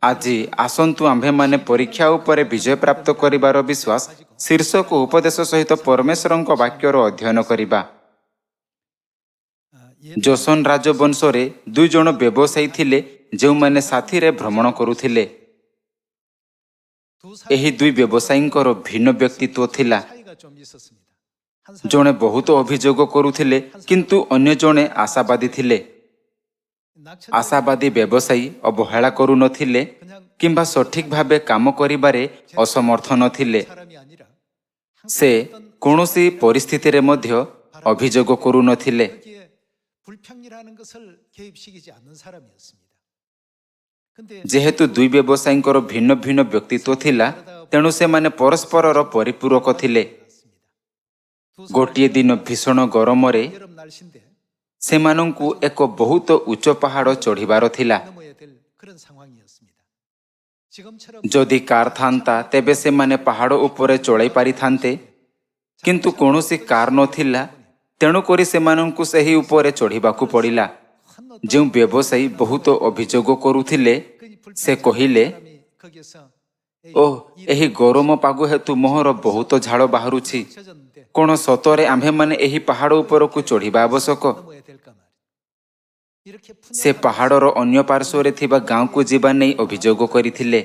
ଆଜି ଆସନ୍ତୁ ଆମ୍ଭେମାନେ ପରୀକ୍ଷା ଉପରେ ବିଜୟ ପ୍ରାପ୍ତ କରିବାର ବିଶ୍ୱାସ ଶୀର୍ଷକ ଉପଦେଶ ସହିତ ପରମେଶ୍ୱରଙ୍କ ବାକ୍ୟର ଅଧ୍ୟୟନ କରିବା। ଯୋସନ ରାଜବଂଶରେ 2 ଜଣ ବ୍ୟବସାୟୀ ଥିଲେ ଯେଉଁମାନେ ସାଥିରେ ଭ୍ରମଣ କରୁଥିଲେ। ଏହି 2 ବ୍ୟବସାୟୀଙ୍କର ଭିନ୍ନ ବ୍ୟକ୍ତିତ୍ୱ ଥିଲା। ଜଣେ ବହୁତ ଅଭିଯୋଗ କରୁଥିଲେ କିନ୍ତୁ ଅନ୍ୟ ଜଣେ ଆଶାବାଦୀ ଥିଲେ। ଆଶାବାଦୀ ବ୍ୟବସାୟୀ ଅବହେଳା କରୁନଥିଲେ କିମ୍ବା ସଠିକ ଭାବେ କାମ କରିବାରେ ଅସମର୍ଥ ନଥିଲେ। ସେ କୌଣସି ପରିସ୍ଥିତିରେ ମଧ୍ୟ ଅଭିଯୋଗ କରୁନଥିଲେ। ଯେହେତୁ 2 ବ୍ୟବସାୟୀଙ୍କର ଭିନ୍ନ ଭିନ୍ନ ବ୍ୟକ୍ତିତ୍ୱ ଥିଲା, ତେଣୁ ସେମାନେ ପରସ୍ପରର ପରିପୂରକ ଥିଲେ। ଗୋଟିଏ ଦିନ ଭୀଷଣ ଗରମରେ ସେମାନଙ୍କୁ ଏକ ବହୁତ ଉଚ୍ଚ ପାହାଡ଼ ଚଢ଼ିବାର ଥିଲା। ଯଦି କାର୍ ଥାନ୍ତା ତେବେ ସେମାନେ ପାହାଡ଼ ଉପରେ ଚଢ଼ାଇ ପାରିଥାନ୍ତେ, କିନ୍ତୁ କୌଣସି କାର୍ ନଥିଲା, ତେଣୁକରି ସେମାନଙ୍କୁ ସେହି ଉପରେ ଚଢ଼ିବାକୁ ପଡ଼ିଲା। ଯେଉଁ ବ୍ୟବସାୟୀ ବହୁତ ଅଭିଯୋଗ କରୁଥିଲେ ସେ କହିଲେ, ଓଃ, ଏହି ଗରମ ପାଗ ହେତୁ ମୋହର ବହୁତ ଝାଳ ବାହାରୁଛି। କ'ଣ ସତରେ ଆମ୍ଭେମାନେ ଏହି ପାହାଡ଼ ଉପରକୁ ଚଢ଼ିବା ଆବଶ୍ୟକ? ସେ ପାହାଡ଼ର ଅନ୍ୟ ପାର୍ଶ୍ୱରେ ଥିବା ଗାଁକୁ ଯିବା ନେଇ ଅଭିଯୋଗ କରିଥିଲେ।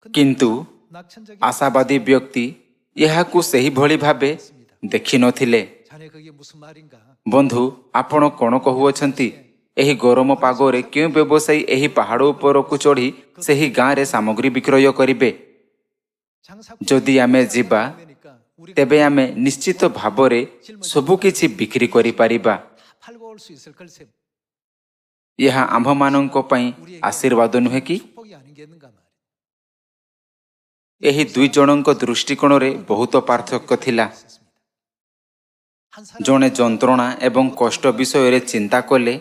କିନ୍ତୁ ଆଶାବାଦୀ ବ୍ୟକ୍ତି ଏହାକୁ ସେହିଭଳି ଭାବେ ଦେଖିନଥିଲେ। ବନ୍ଧୁ, ଆପଣ କ'ଣ କହୁଅଛନ୍ତି? ଏହି ଗରମ ପାଗରେ କେଉଁ ବ୍ୟବସାୟୀ ଏହି ପାହାଡ଼ ଉପରକୁ ଚଢ଼ି ସେହି ଗାଁରେ ସାମଗ୍ରୀ ବିକ୍ରୟ କରିବେ? ଯଦି ଆମେ ଯିବା ତେବେ ଆମେ ନିଶ୍ଚିତ ଭାବରେ ସବୁକିଛି ବିକ୍ରି କରିପାରିବା। ଏହା ଆମ୍ଭମାନଙ୍କ ପାଇଁ ଆଶୀର୍ବାଦ ନୁହେଁ କି? ଏହି 2 ଜଣଙ୍କ ଦୃଷ୍ଟିକୋଣରେ ବହୁତ ପାର୍ଥକ୍ୟ ଥିଲା। ଜଣେ ଯନ୍ତ୍ରଣା ଏବଂ କଷ୍ଟ ବିଷୟରେ ଚିନ୍ତା କଲେ,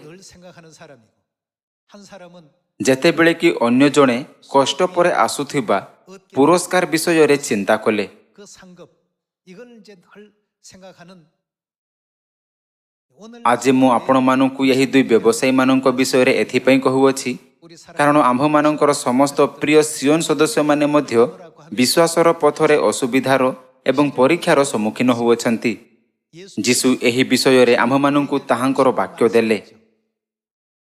ଯେତେବେଳେ କି ଅନ୍ୟ ଜଣେ କଷ୍ଟ ପରେ ଆସୁଥିବା ପୁରସ୍କାର ବିଷୟରେ ଚିନ୍ତା କଲେ। ଆଜି ମୁଁ ଆପଣମାନଙ୍କୁ ଏହି 2 ବ୍ୟବସାୟୀମାନଙ୍କ ବିଷୟରେ ଏଥିପାଇଁ କହୁଅଛି, କାରଣ ଆମ୍ଭମାନଙ୍କର ସମସ୍ତ ପ୍ରିୟ ସିଓନ ସଦସ୍ୟମାନେ ମଧ୍ୟ ବିଶ୍ୱାସର ପଥରେ ଅସୁବିଧାର ଏବଂ ପରୀକ୍ଷାର ସମ୍ମୁଖୀନ ହେଉଅଛନ୍ତି। ଯୀଶୁ ଏହି ବିଷୟରେ ଆମ୍ଭମାନଙ୍କୁ ତାହାଙ୍କର ବାକ୍ୟ ଦେଲେ।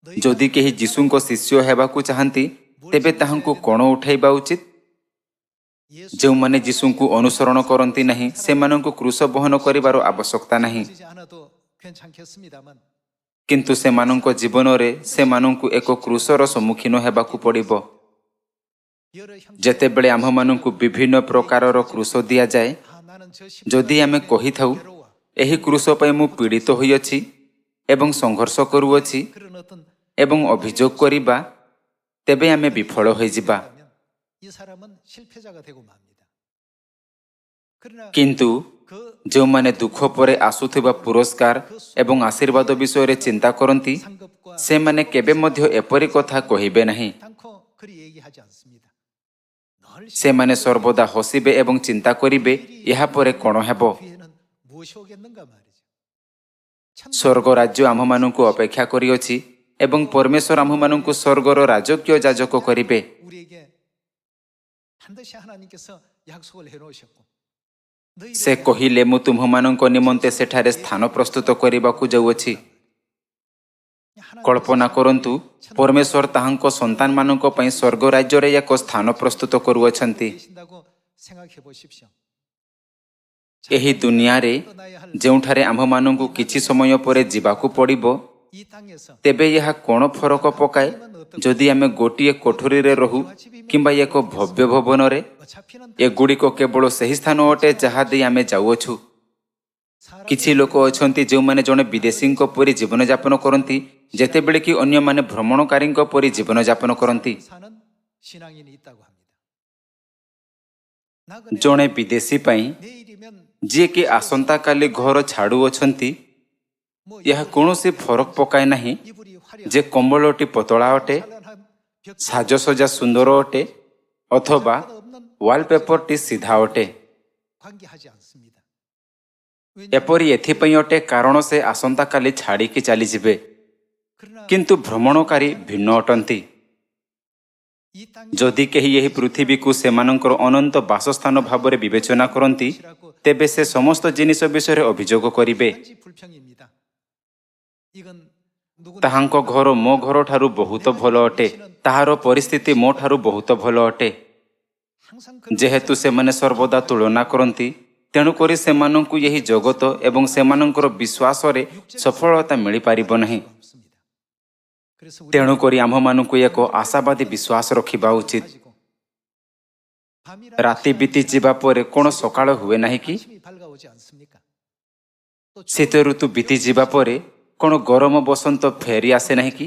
ଯଦି କେହି ଯୀଶୁଙ୍କ ଶିଷ୍ୟ ହେବାକୁ ଚାହାନ୍ତି ତେବେ ତାହାଙ୍କୁ କ'ଣ ଉଠାଇବା ଉଚିତ? ଯେଉଁମାନେ ଯୀଶୁଙ୍କୁ ଅନୁସରଣ କରନ୍ତି ନାହିଁ ସେମାନଙ୍କୁ କ୍ରୁଶ ବହନ କରିବାର ଆବଶ୍ୟକତା ନାହିଁ। କିନ୍ତୁ ସେମାନଙ୍କ ଜୀବନରେ ସେମାନଙ୍କୁ ଏକ କ୍ରୁଶର ସମ୍ମୁଖୀନ ହେବାକୁ ପଡ଼ିବ। ଯେତେବେଳେ ଆମ୍ଭମାନଙ୍କୁ ବିଭିନ୍ନ ପ୍ରକାରର କ୍ରୁଶ ଦିଆଯାଏ, ଯଦି ଆମେ କହିଥାଉ, ଏହି କ୍ରୁଶ ପାଇଁ ମୁଁ ପୀଡ଼ିତ ହୋଇଅଛି ଏବଂ ସଂଘର୍ଷ କରୁଅଛି ଏବଂ ଅଭିଯୋଗ କରିବା, ତେବେ ଆମେ ବିଫଳ ହୋଇଯିବା। କିନ୍ତୁ ଯେଉଁମାନେ ଦୁଃଖ ପରେ ଆସୁଥିବା ପୁରସ୍କାର ଏବଂ ଆଶୀର୍ବାଦ ବିଷୟରେ ଚିନ୍ତା କରନ୍ତି, ସେମାନେ କେବେ ମଧ୍ୟ ଏପରି କଥା କହିବେ ନାହିଁ। ସେମାନେ ସର୍ବଦା ହସିବେ ଏବଂ ଚିନ୍ତା କରିବେ, ଏହା ପରେ କ'ଣ ହେବ? ସ୍ୱର୍ଗ ରାଜ୍ୟ ଆମ୍ଭମାନଙ୍କୁ ଅପେକ୍ଷା କରିଅଛି ଏବଂ ପରମେଶ୍ୱର ଆମ୍ଭମାନଙ୍କୁ ସ୍ୱର୍ଗର ରାଜକୀୟ ଯାଜକ କରିବେ। ସେ କହିଲେ, ମୁଁ ତୁମ୍ଭମାନଙ୍କ ନିମନ୍ତେ ସେଠାରେ ସ୍ଥାନ ପ୍ରସ୍ତୁତ କରିବାକୁ ଯାଉଅଛି। କଳ୍ପନା କରନ୍ତୁ, ପରମେଶ୍ୱର ତାହାଙ୍କ ସନ୍ତାନମାନଙ୍କ ପାଇଁ ସ୍ୱର୍ଗ ରାଜ୍ୟରେ ଏକ ସ୍ଥାନ ପ୍ରସ୍ତୁତ କରୁଅଛନ୍ତି। ଏହି ଦୁନିଆରେ ଯେଉଁଠାରେ ଆମ୍ଭମାନଙ୍କୁ କିଛି ସମୟ ପରେ ଯିବାକୁ ପଡ଼ିବ, ତେବେ ଏହା କ'ଣ ଫରକ ପକାଏ ଯଦି ଆମେ ଗୋଟିଏ କୋଠରୀରେ ରହୁ କିମ୍ବା ଏକ ଭବ୍ୟ ଭବନରେ? ଏଗୁଡ଼ିକ କେବଳ ସେହି ସ୍ଥାନ ଅଟେ ଯାହା ଦେଇ ଆମେ ଯାଉଅଛୁ। କିଛି ଲୋକ ଅଛନ୍ତି ଯେଉଁମାନେ ଜଣେ ବିଦେଶୀଙ୍କ ପରି ଜୀବନଯାପନ କରନ୍ତି, ଯେତେବେଳେ କି ଅନ୍ୟମାନେ ଭ୍ରମଣକାରୀଙ୍କ ପରି ଜୀବନଯାପନ କରନ୍ତି। ଜଣେ ବିଦେଶୀ ପାଇଁ ଯିଏକି ଆସନ୍ତାକାଲି ଘର ଛାଡ଼ୁଅଛନ୍ତି, ଏହା କୌଣସି ଫରକ ପକାଏ ନାହିଁ ଯେ କମ୍ବଳଟି ପତଳା ଅଟେ, ସାଜସଜ୍ଜା ସୁନ୍ଦର ଅଟେ ଅଥବା ୱାଲପେପରଟି ସିଧା ଅଟେ। ଏପରି ଏଥିପାଇଁ ଅଟେ କାରଣ ସେ ଆସନ୍ତାକାଲି ଛାଡ଼ିକି ଚାଲିଯିବେ। କିନ୍ତୁ ଭ୍ରମଣକାରୀ ଭିନ୍ନ ଅଟନ୍ତି। ଯଦି କେହି ଏହି ପୃଥିବୀକୁ ସେମାନଙ୍କର ଅନନ୍ତ ବାସସ୍ଥାନ ଭାବରେ ବିବେଚନା କରନ୍ତି, ତେବେ ସେ ସମସ୍ତ ଜିନିଷ ବିଷୟରେ ଅଭିଯୋଗ କରିବେ। ତାହାଙ୍କ ଘର ମୋ ଘରଠାରୁ ବହୁତ ଭଲ ଅଟେ, ତାହାର ପରିସ୍ଥିତି ମୋ ଠାରୁ ବହୁତ ଭଲ ଅଟେ। ଯେହେତୁ ସେମାନେ ସର୍ବଦା ତୁଳନା କରନ୍ତି, ତେଣୁକରି ସେମାନଙ୍କୁ ଏହି ଜଗତ ଏବଂ ସେମାନଙ୍କର ବିଶ୍ୱାସରେ ସଫଳତା ମିଳିପାରିବ ନାହିଁ। ତେଣୁକରି ଆମ୍ଭମାନଙ୍କୁ ଏକ ଆଶାବାଦୀ ବିଶ୍ୱାସ ରଖିବା ଉଚିତ। ରାତି ବିତିଯିବା ପରେ କ'ଣ ସକାଳ ହୁଏ ନାହିଁ କି? ଶୀତ ଋତୁ ବିତିଯିବା ପରେ କ'ଣ ଗରମ ବସନ୍ତ ଫେରି ଆସେ ନାହିଁ କି?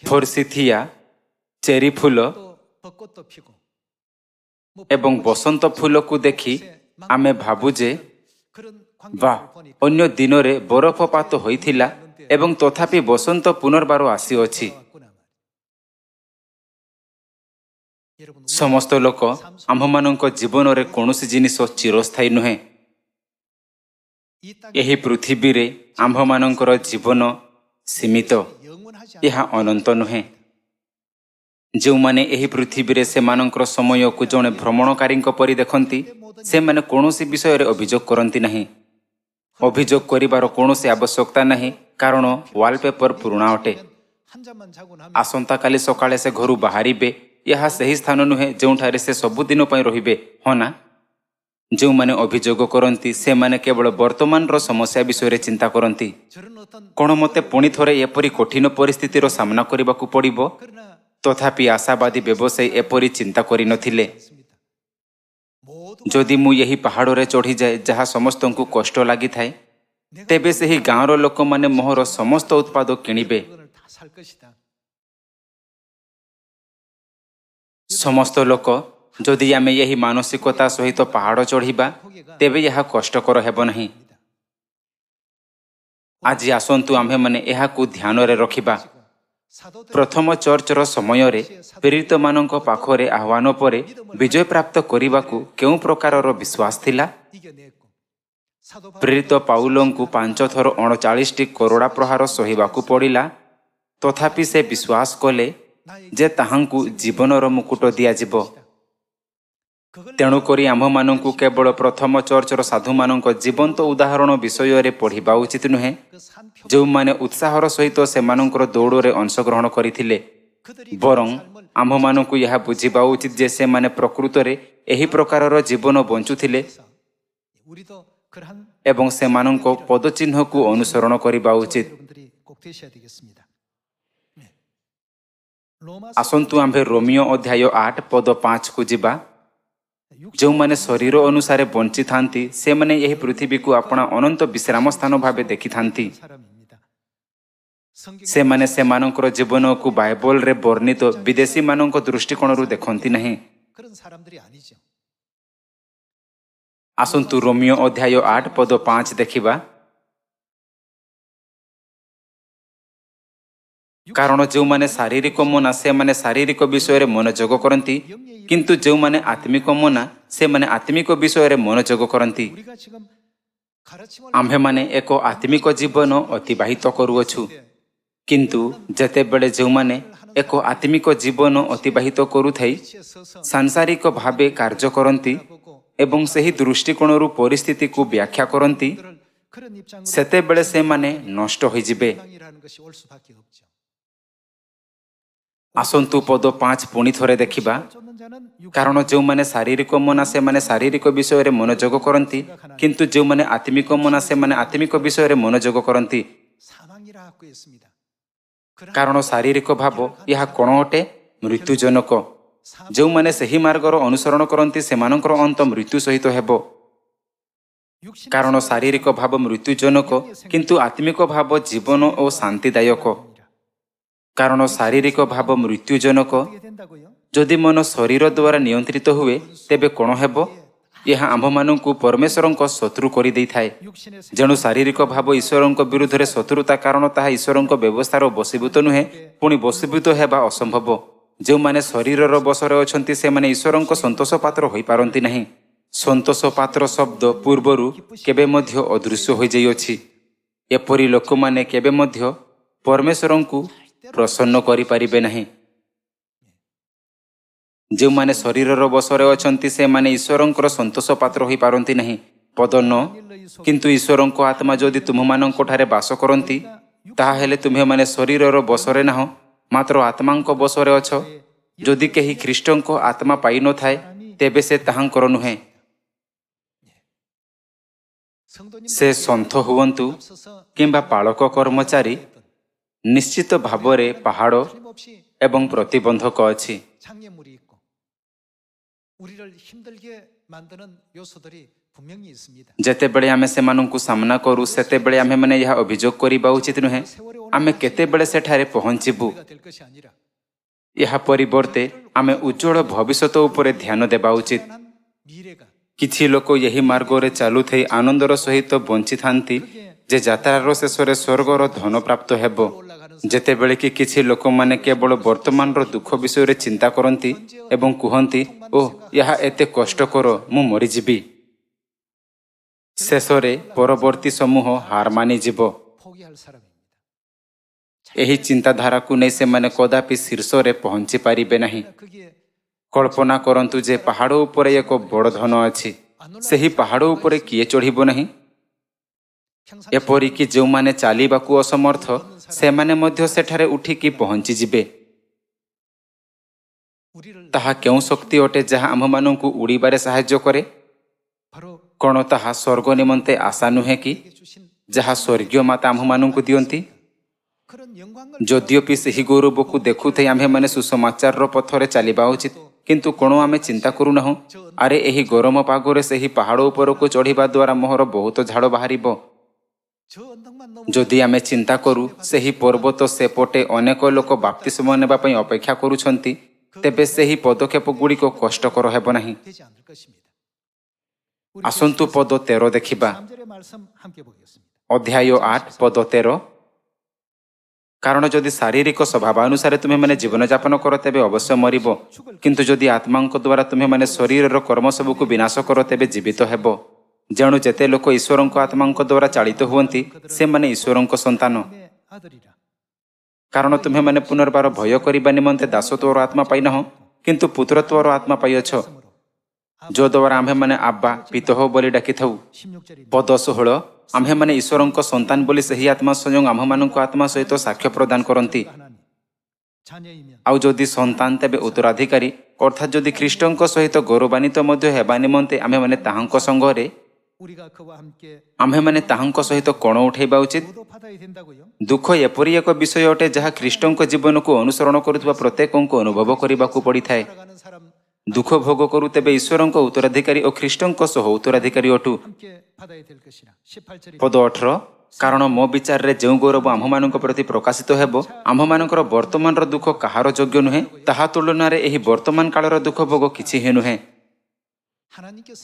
ଫୋର୍ସିଥିଆ, ଚେରି ଫୁଲ ଏବଂ ବସନ୍ତ ଫୁଲକୁ ଦେଖି ଆମେ ଭାବୁ ଯେ ବା ଅନ୍ୟ ଦିନରେ ବରଫପାତ ହୋଇଥିଲା ଏବଂ ତଥାପି ବସନ୍ତ ପୁନର୍ବାର ଆସିଅଛି। ସମସ୍ତ ଲୋକ ଆମ୍ଭମାନଙ୍କ ଜୀବନରେ କୌଣସି ଜିନିଷ ଚିରସ୍ଥାୟୀ ନୁହେଁ। ଏହି ପୃଥିବୀରେ ଆମ୍ଭମାନଙ୍କର ଜୀବନ ସୀମିତ, ଏହା ଅନନ୍ତ ନୁହେଁ। ଯେଉଁମାନେ ଏହି ପୃଥିବୀରେ ସେମାନଙ୍କର ସମୟକୁ ଜଣେ ଭ୍ରମଣକାରୀଙ୍କ ପରି ଦେଖନ୍ତି, ସେମାନେ କୌଣସି ବିଷୟରେ ଅଭିଯୋଗ କରନ୍ତି ନାହିଁ। ଅଭିଯୋଗ କରିବାର କୌଣସି ଆବଶ୍ୟକତା ନାହିଁ, କାରଣ ୱାଲପେପର ପୁରୁଣା ଅଟେ। ଆସନ୍ତାକାଲି ସକାଳେ ସେ ଘରୁ ବାହାରିବେ, ଏହା ସେହି ସ୍ଥାନ ନୁହେଁ ଯେଉଁଠାରେ ସେ ସବୁଦିନ ପାଇଁ ରହିବେ, ହଁ ନା? ଯେଉଁମାନେ ଅଭିଯୋଗ କରନ୍ତି, ସେମାନେ କେବଳ ବର୍ତ୍ତମାନର ସମସ୍ୟା ବିଷୟରେ ଚିନ୍ତା କରନ୍ତି। କ'ଣ ମୋତେ ପୁଣି ଥରେ ଏପରି କଠିନ ପରିସ୍ଥିତିର ସାମ୍ନା କରିବାକୁ ପଡ଼ିବ? ତଥାପି ଆଶାବାଦୀ ବ୍ୟବସାୟୀ ଏପରି ଚିନ୍ତା କରିନଥିଲେ। ଯଦି ମୁଁ ଏହି ପାହାଡ଼ରେ ଚଢ଼ିଯାଏ ଯାହା ସମସ୍ତଙ୍କୁ କଷ୍ଟ ଲାଗିଥାଏ, ତେବେ ସେହି ଗାଁର ଲୋକମାନେ ମୋହର ସମସ୍ତ ଉତ୍ପାଦ କିଣିବେ। ସମସ୍ତ ଲୋକ, ଯଦି ଆମେ ଏହି ମାନସିକତା ସହିତ ପାହାଡ଼ ଚଢ଼ିବା, ତେବେ ଏହା କଷ୍ଟକର ହେବ ନାହିଁ। ଆଜି ଆସନ୍ତୁ ଆମ୍ଭେମାନେ ଏହାକୁ ଧ୍ୟାନରେ ରଖିବା। ପ୍ରଥମ ଚର୍ଚ୍ଚର ସମୟରେ ପ୍ରେରିତମାନଙ୍କ ପାଖରେ ଆହ୍ୱାନ ପରେ ବିଜୟ ପ୍ରାପ୍ତ କରିବାକୁ କେଉଁ ପ୍ରକାରର ବିଶ୍ୱାସ ଥିଲା? ପ୍ରେରିତ ପାଉଲଙ୍କୁ 5 ଥର 39ଟି କରୋଡ଼ା ପ୍ରହାର ସହିବାକୁ ପଡ଼ିଲା, ତଥାପି ସେ ବିଶ୍ୱାସ କଲେ ଯେ ତାହାଙ୍କୁ ଜୀବନର ମୁକୁଟ ଦିଆଯିବ। ତେଣୁକରି ଆମ୍ଭମାନଙ୍କୁ କେବଳ ପ୍ରଥମ ଚର୍ଚ୍ଚର ସାଧୁମାନଙ୍କ ଜୀବନ୍ତ ଉଦାହରଣ ବିଷୟରେ ପଢ଼ିବା ଉଚିତ ନୁହେଁ, ଯେଉଁମାନେ ଉତ୍ସାହର ସହିତ ସେମାନଙ୍କର ଦୌଡ଼ରେ ଅଂଶଗ୍ରହଣ କରିଥିଲେ। ବରଂ ଆମ୍ଭମାନଙ୍କୁ ଏହା ବୁଝିବା ଉଚିତ ଯେ ସେମାନେ ପ୍ରକୃତରେ ଏହି ପ୍ରକାରର ଜୀବନ ବଞ୍ଚୁଥିଲେ ଏବଂ ସେମାନଙ୍କ ପଦଚିହ୍ନକୁ ଅନୁସରଣ କରିବା ଉଚିତ। ଆସନ୍ତୁ ଆମ୍ଭେ ରୋମିଓ ଅଧ୍ୟାୟ 8 ପଦ 5କୁ ଯିବା। ଯେଉଁମାନେ ଶରୀର ଅନୁସାରେ ବଞ୍ଚିଥାନ୍ତି, ସେମାନେ ଏହି ପୃଥିବୀକୁ ଆପଣା ଅନନ୍ତ ବିଶ୍ରାମ ସ୍ଥାନ ଭାବେ ଦେଖିଥାନ୍ତି। ସେମାନେ ସେମାନଙ୍କର ଜୀବନକୁ ବାଇବଲରେ ବର୍ଣ୍ଣିତ ବିଦେଶୀମାନଙ୍କ ଦୃଷ୍ଟିକୋଣରୁ ଦେଖନ୍ତି ନାହିଁ। ଆସନ୍ତୁ ରୋମିଓ ଅଧ୍ୟାୟ 8 ପଦ 5 ଦେଖିବା। କାରଣ ଯେଉଁମାନେ ଶାରୀରିକ ମନା, ସେମାନେ ଶାରୀରିକ ବିଷୟରେ ମନୋଯୋଗ କରନ୍ତି, କିନ୍ତୁ ଯେଉଁମାନେ ଆତ୍ମିକ ମନା, ସେମାନେ ଆତ୍ମିକ ବିଷୟରେ ମନୋଯୋଗ କରନ୍ତି। ଆମ୍ଭେମାନେ ଏକ ଆତ୍ମିକ ଜୀବନ ଅତିବାହିତ କରୁଅଛୁ, କିନ୍ତୁ ଯେତେବେଳେ ଯେଉଁମାନେ ଏକ ଆତ୍ମିକ ଜୀବନ ଅତିବାହିତ କରୁଥାଇ ସାଂସାରିକ ଭାବେ କାର୍ଯ୍ୟ କରନ୍ତି ଏବଂ ସେହି ଦୃଷ୍ଟିକୋଣରୁ ପରିସ୍ଥିତିକୁ ବ୍ୟାଖ୍ୟା କରନ୍ତି, ସେତେବେଳେ ସେମାନେ ନଷ୍ଟ ହୋଇଯିବେ। ଆସନ୍ତୁ ପଦ 5 ପୁଣି ଥରେ ଦେଖିବା। କାରଣ ଯେଉଁମାନେ ଶାରୀରିକ ମନା, ସେମାନେ ଶାରୀରିକ ବିଷୟରେ ମନୋଯୋଗ କରନ୍ତି, କିନ୍ତୁ ଯେଉଁମାନେ ଆତ୍ମିକ ମନା, ସେମାନେ ଆତ୍ମିକ ବିଷୟରେ ମନୋଯୋଗ କରନ୍ତି। କାରଣ ଶାରୀରିକ ଭାବ ଏହା କ'ଣ ଅଟେ? ମୃତ୍ୟୁଜନକ। ଯେଉଁମାନେ ସେହି ମାର୍ଗର ଅନୁସରଣ କରନ୍ତି, ସେମାନଙ୍କର ଅନ୍ତ ମୃତ୍ୟୁ ସହିତ ହେବ। କାରଣ ଶାରୀରିକ ଭାବ ମୃତ୍ୟୁଜନକ, କିନ୍ତୁ ଆତ୍ମିକ ଭାବ ଜୀବନ ଓ ଶାନ୍ତିଦାୟକ। କାରଣ ଶାରୀରିକ ଭାବ ମୃତ୍ୟୁଜନକ। ଯଦି ମନ ଶରୀର ଦ୍ୱାରା ନିୟନ୍ତ୍ରିତ ହୁଏ, ତେବେ କ'ଣ ହେବ? ଏହା ଆମ୍ଭମାନଙ୍କୁ ପରମେଶ୍ୱରଙ୍କ ଶତ୍ରୁ କରିଦେଇଥାଏ। ଯେଣୁ ଶାରୀରିକ ଭାବ ଈଶ୍ୱରଙ୍କ ବିରୁଦ୍ଧରେ ଶତ୍ରୁତା, କାରଣ ତାହା ଈଶ୍ୱରଙ୍କ ବ୍ୟବସ୍ଥାର ବଶୀଭୂତ ନୁହେଁ, ପୁଣି ବଶୀଭୂତ ହେବା ଅସମ୍ଭବ। ଯେଉଁମାନେ ଶରୀରର ବଶରେ ଅଛନ୍ତି, ସେମାନେ ଈଶ୍ୱରଙ୍କ ସନ୍ତୋଷ ପାତ୍ର ହୋଇପାରନ୍ତି ନାହିଁ। ସନ୍ତୋଷ ପାତ୍ର ଶବ୍ଦ ପୂର୍ବରୁ କେବେ ମଧ୍ୟ ଅଦୃଶ୍ୟ ହୋଇଯାଇଅଛି। ଏପରି ଲୋକମାନେ କେବେ ମଧ୍ୟ परमेश्वरଙ୍କୁ प्रसन्न କରିପାରିବେ ନାହିଁ। ଯେଉଁମାନେ ଶରୀରର ବଶରେ ଅଛନ୍ତି ସେମାନେ ଈଶ୍ୱରଙ୍କର ସନ୍ତୋଷ ପାତ୍ର ହୋଇପାରନ୍ତି ନାହିଁ। ପଦ 9 କିନ୍ତୁ ଈଶ୍ୱରଙ୍କ ଆତ୍ମା ଯଦି ତୁମମାନଙ୍କଠାରେ ବାସ କରନ୍ତି ତାହାହେଲେ ତୁମ୍ଭେମାନେ ଶରୀରର ବଶରେ ନାହଁ ମାତ୍ର ଆତ୍ମାଙ୍କ ବଶରେ ଅଛ। ଯଦି କେହି ଖ୍ରୀଷ୍ଟଙ୍କ ଆତ୍ମା ପାଇନଥାଏ ତେବେ ସେ ତାହାଙ୍କର ନୁହେଁ। ସେ ସନ୍ଥ ହୁଅନ୍ତୁ କିମ୍ବା ପାଳକ କର୍ମଚାରୀ, ନିଶ୍ଚିତ ଭାବରେ ପାହାଡ଼ ଏବଂ ପ୍ରତିବନ୍ଧକ ଅଛି। ଯେତେବେଳେ ଆମେ ସେମାନଙ୍କୁ ସାମ୍ନା କରୁ ସେତେବେଳେ ଆମେମାନେ ଏହା ଅଭିଯୋଗ କରିବା ଉଚିତ ନୁହେଁ ଆମେ କେତେବେଳେ ସେଠାରେ ପହଞ୍ଚିବୁ। ଏହା ପରିବର୍ତ୍ତେ ଆମେ ଉଜ୍ଜଳ ଭବିଷ୍ୟତ ଉପରେ ଧ୍ୟାନ ଦେବା ଉଚିତ। କିଛି ଲୋକ ଏହି ମାର୍ଗରେ ଚାଲୁଥାଇ ଆନନ୍ଦର ସହିତ ବଞ୍ଚିଥାନ୍ତି ଯେ ଯାତ୍ରାର ଶେଷରେ ସ୍ୱର୍ଗର ଧନ ପ୍ରାପ୍ତ ହେବ, ଯେତେବେଳେ କି କିଛି ଲୋକମାନେ କେବଳ ବର୍ତ୍ତମାନର ଦୁଃଖ ବିଷୟରେ ଚିନ୍ତା କରନ୍ତି ଏବଂ କୁହନ୍ତି, ଓଃ ଏହା ଏତେ କଷ୍ଟକର, ମୁଁ ମରିଯିବି। ଶେଷରେ ପରବର୍ତ୍ତୀ ସମୂହ ହାର ମାନିଯିବ। ଏହି ଚିନ୍ତାଧାରାକୁ ନେଇ ସେମାନେ କଦାପି ଶୀର୍ଷରେ ପହଞ୍ଚି ପାରିବେ ନାହିଁ। କଳ୍ପନା କରନ୍ତୁ ଯେ ପାହାଡ଼ ଉପରେ ଏକ ବଡ଼ ଧନ ଅଛି। ସେହି ପାହାଡ଼ ଉପରେ କିଏ ଚଢ଼ିବ ନାହିଁ? ଏପରିକି ଯେଉଁମାନେ ଚାଲିବାକୁ ଅସମର୍ଥ ସେମାନେ ମଧ୍ୟ ସେଠାରେ ଉଠିକି ପହଞ୍ଚିଯିବେ। ତାହା କେଉଁ ଶକ୍ତି ଅଟେ ଯାହା ଆମ୍ଭମାନଙ୍କୁ ଉଡ଼ିବାରେ ସାହାଯ୍ୟ କରେ? କ'ଣ ତାହା ସ୍ୱର୍ଗ ନିମନ୍ତେ ଆଶା ନୁହେଁ କି ଯାହା ସ୍ୱର୍ଗୀୟ ମାତା ଆମ୍ଭମାନଙ୍କୁ ଦିଅନ୍ତି? ଯଦ୍ୟପି ସେହି ଗୌରବକୁ ଦେଖୁଥାଇ ଆମ୍ଭେମାନେ ସୁସମାଚାରର ପଥରେ ଚାଲିବା ଉଚିତ, କିନ୍ତୁ କ'ଣ ଆମେ ଚିନ୍ତା କରୁନାହୁଁ, ଆରେ ଏହି ଗରମ ପାଗରେ ସେହି ପାହାଡ଼ ଉପରକୁ ଚଢ଼ିବା ଦ୍ୱାରା ମୋହର ବହୁତ ଝାଳ ବାହାରିବ। ଯଦି ଆମେ ଚିନ୍ତା କରୁ ସେହି ପର୍ବତ ସେପଟେ ଅନେକ ଲୋକ ବାପ୍ତିସ୍ମ ନେବା ପାଇଁ ଅପେକ୍ଷା କରୁଛନ୍ତି, ତେବେ ସେହି ପଦକ୍ଷେପ ଗୁଡ଼ିକ କଷ୍ଟକର ହେବ ନାହିଁ। ଆସନ୍ତୁ ପଦ 13 ଦେଖିବା। ଅଧ୍ୟାୟ 8 ପଦ 13। କାରଣ ଯଦି ଶାରୀରିକ ସ୍ୱଭାବ ଅନୁସାରେ ତୁମେମାନେ ଜୀବନଯାପନ କର ତେବେ ଅବଶ୍ୟ ମରିବ, କିନ୍ତୁ ଯଦି ଆତ୍ମାଙ୍କ ଦ୍ୱାରା ତୁମେମାନେ ଶରୀରର କର୍ମ ସବୁକୁ ବିନାଶ କର ତେବେ ଜୀବିତ ହେବ। ଯେଣୁ ଯେତେ ଲୋକ ଈଶ୍ୱରଙ୍କ ଆତ୍ମାଙ୍କ ଦ୍ୱାରା ଚାଳିତ ହୁଅନ୍ତି ସେମାନେ ଈଶ୍ୱରଙ୍କ ସନ୍ତାନ। କାରଣ ତୁମେମାନେ ପୁନର୍ବାର ଭୟ କରିବା ନିମନ୍ତେ ଦାସତ୍ୱର ଆତ୍ମା ପାଇନାହଁ କିନ୍ତୁ ପୁତ୍ରତ୍ୱର ଆତ୍ମା ପାଇଅଛ, ଯଦ୍ୱାରା ଆମ୍ଭେମାନେ ଆବ୍ବା ପିତଃ ବୋଲି ଡାକିଥାଉ। ପଦ 16 ଆମ୍ଭେମାନେ ଈଶ୍ୱରଙ୍କ ସନ୍ତାନ ବୋଲି ସେହି ଆତ୍ମା ସ୍ୱୟଂ ଆମ୍ଭମାନଙ୍କ ଆତ୍ମା ସହିତ ସାକ୍ଷ୍ୟ ପ୍ରଦାନ କରନ୍ତି। ଆଉ ଯଦି ସନ୍ତାନ ତେବେ ଉତ୍ତରାଧିକାରୀ, ଅର୍ଥାତ୍ ଯଦି ଖ୍ରୀଷ୍ଟଙ୍କ ସହିତ ଗୌରବାନ୍ୱିତ ମଧ୍ୟ ହେବା ନିମନ୍ତେ ଆମ୍ଭେମାନେ ତାହାଙ୍କ ସଙ୍ଗରେ ଆମ୍ଭେମାନେ ତାହାଙ୍କ ସହିତ କ'ଣ ଉଠାଇବା ଉଚିତ? ଦୁଃଖ ଏପରି ଏକ ବିଷୟ ଅଟେ ଯାହା ଖ୍ରୀଷ୍ଟଙ୍କ ଜୀବନକୁ ଅନୁସରଣ କରୁଥିବା ପ୍ରତ୍ୟେକଙ୍କୁ ଅନୁଭବ କରିବାକୁ ପଡ଼ିଥାଏ। ଦୁଃଖ ଭୋଗ କରୁ ତେବେ ଈଶ୍ୱରଙ୍କ ଉତ୍ତରାଧିକାରୀ ଓ ଖ୍ରୀଷ୍ଟଙ୍କ ସହ ଉତ୍ତରାଧିକାରୀ ଅଟୁ। ପଦ 18 କାରଣ ମୋ ବିଚାରରେ ଯେଉଁ ଗୌରବ ଆମ୍ଭମାନଙ୍କ ପ୍ରତି ପ୍ରକାଶିତ ହେବ, ଆମ୍ଭମାନଙ୍କର ବର୍ତ୍ତମାନର ଦୁଃଖ କାହାର ଯୋଗ୍ୟ ନୁହେଁ, ତାହା ତୁଳନାରେ ଏହି ବର୍ତ୍ତମାନ କାଳର ଦୁଃଖ ଭୋଗ କିଛି ହିଁ ନୁହେଁ।